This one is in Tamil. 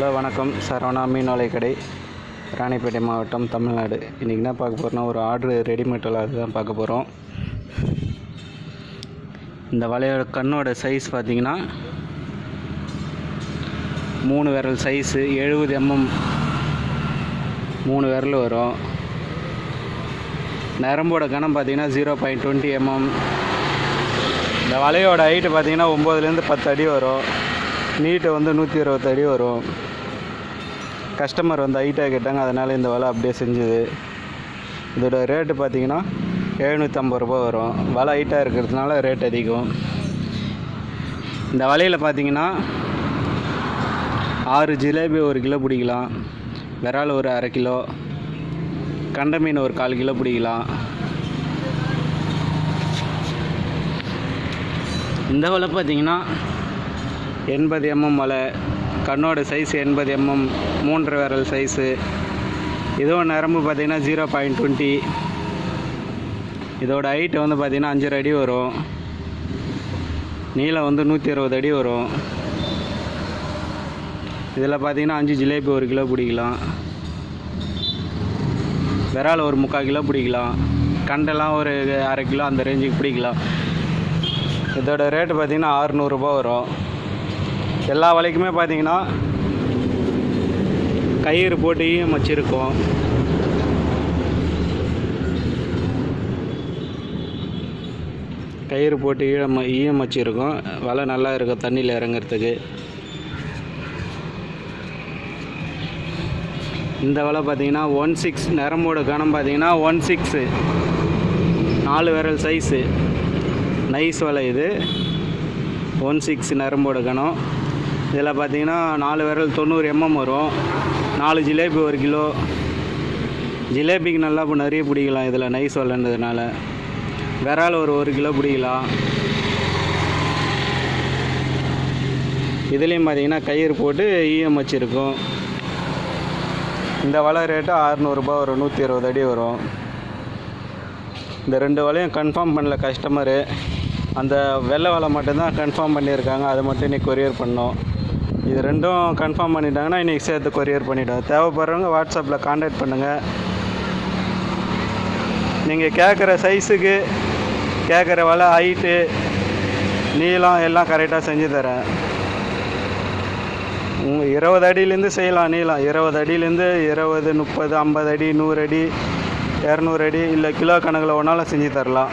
ஹலோ வணக்கம். சரவணா மீன் வலை கடை, ராணிப்பேட்டை மாவட்டம், தமிழ்நாடு. இன்றைக்கி என்ன பார்க்க போகிறோன்னா, ஒரு ஆர்டரு ரெடிமேட் வலை அதுதான் பார்க்க போகிறோம். இந்த வலையோட கண்ணோட சைஸ் பார்த்திங்கன்னா 3 விரல் சைஸு, 70 mm 3 விரல் வரும். நரம்போட கனம் பார்த்திங்கன்னா 0.20 mm. இந்த வலையோட ஹைட்டு பார்த்திங்கன்னா 9லேருந்து 10 அடி வரும். நீட்டு வந்து 120 அடி வரும். கஸ்டமர் வந்து ஹைட்டாக கேட்டாங்க, அதனால் இந்த வலை அப்படியே செஞ்சுது. இதோட ரேட்டு பார்த்திங்கன்னா 750 ரூபா வரும். வலை ஹைட்டாக இருக்கிறதுனால ரேட் அதிகம். இந்த வலையில் பார்த்திங்கன்னா 6 ஜிலேபி 1 கிலோ பிடிக்கலாம், விரால் ஒரு 1/2 கிலோ, கண்டை மீன் ஒரு 1/4 கிலோ பிடிக்கலாம். இந்த வலை பார்த்திங்கன்னா 80 mm வலை, கண்ணோட சைஸ் 80 mm, 3 விரல் சைஸு. இதுவும் நரம்பு பார்த்திங்கன்னா 0.20. இதோட ஹைட்டு வந்து பார்த்திங்கன்னா 5 அடி வரும். நீளம் வந்து 120 அடி வரும். இதில் பார்த்திங்கன்னா 5 ஜிலேபி 1 கிலோ பிடிக்கலாம், விரால் ஒரு 3/4 கிலோ பிடிக்கலாம், கண்டெல்லாம் ஒரு 1/2 கிலோ அந்த ரேஞ்சுக்கு பிடிக்கலாம். இதோட ரேட்டு பார்த்திங்கன்னா 600 ரூபா வரும். எல்லா வலைக்குமே பார்த்திங்கன்னா கயிறு போட்டு ஈயம் வச்சுருக்கோம். கயிறு போட்டு ஈயம் வச்சுருக்கோம். வலை நல்லா இருக்கும் தண்ணியில் இறங்குறதுக்கு. இந்த வலை பார்த்திங்கன்னா 1/6, நரம்போட கனம் பார்த்திங்கன்னா 1/6, 4 விரல் சைஸு, நைஸ் வலை இது. 1/6 நரம்போட கனம். இதில் பார்த்திங்கன்னா 4 விரல் 90 mm வரும். 4 ஜிலேபி 1 கிலோ. ஜிலேபிக்கு நல்லா இப்போ நிறைய பிடிக்கலாம் இதில், நைஸ் வலைன்றதுனால. விரால் ஒரு 1 கிலோ பிடிக்கலாம். இதுலேயும் பார்த்திங்கன்னா கயிறு போட்டு ஈயம் வச்சுருக்கோம். இந்த வலை ரேட்டு 600 ரூபா வரும், 120 அடி வரும். இந்த 2 வலையும் கன்ஃபார்ம் பண்ணல கஸ்டமரு. அந்த வெள்ளை வலை மட்டும்தான் கன்ஃபார்ம் பண்ணியிருக்காங்க, அதை மட்டும் இன்றைக்கி கொரியர் பண்ணோம். இது 2ம் கன்ஃபார்ம் பண்ணிட்டாங்கன்னா இன்றைக்கி சேர்த்து கொரியர் பண்ணிவிட்டோம். தேவைப்படுறவங்க வாட்ஸ்அப்பில் கான்டாக்ட் பண்ணுங்கள். நீங்கள் கேட்குற சைஸுக்கு, கேட்குற வலை ஹைட்டு, நீளம் எல்லாம் கரெக்டாக செஞ்சு தரேன். 20 அடியிலேருந்து செய்யலாம். நீளம் 20 அடியிலேருந்து 20, 30, 50 அடி, 100 அடி, 200 அடி, இல்லை கிலோ கணக்கில் ஒன்றாலும் செஞ்சு தரலாம்.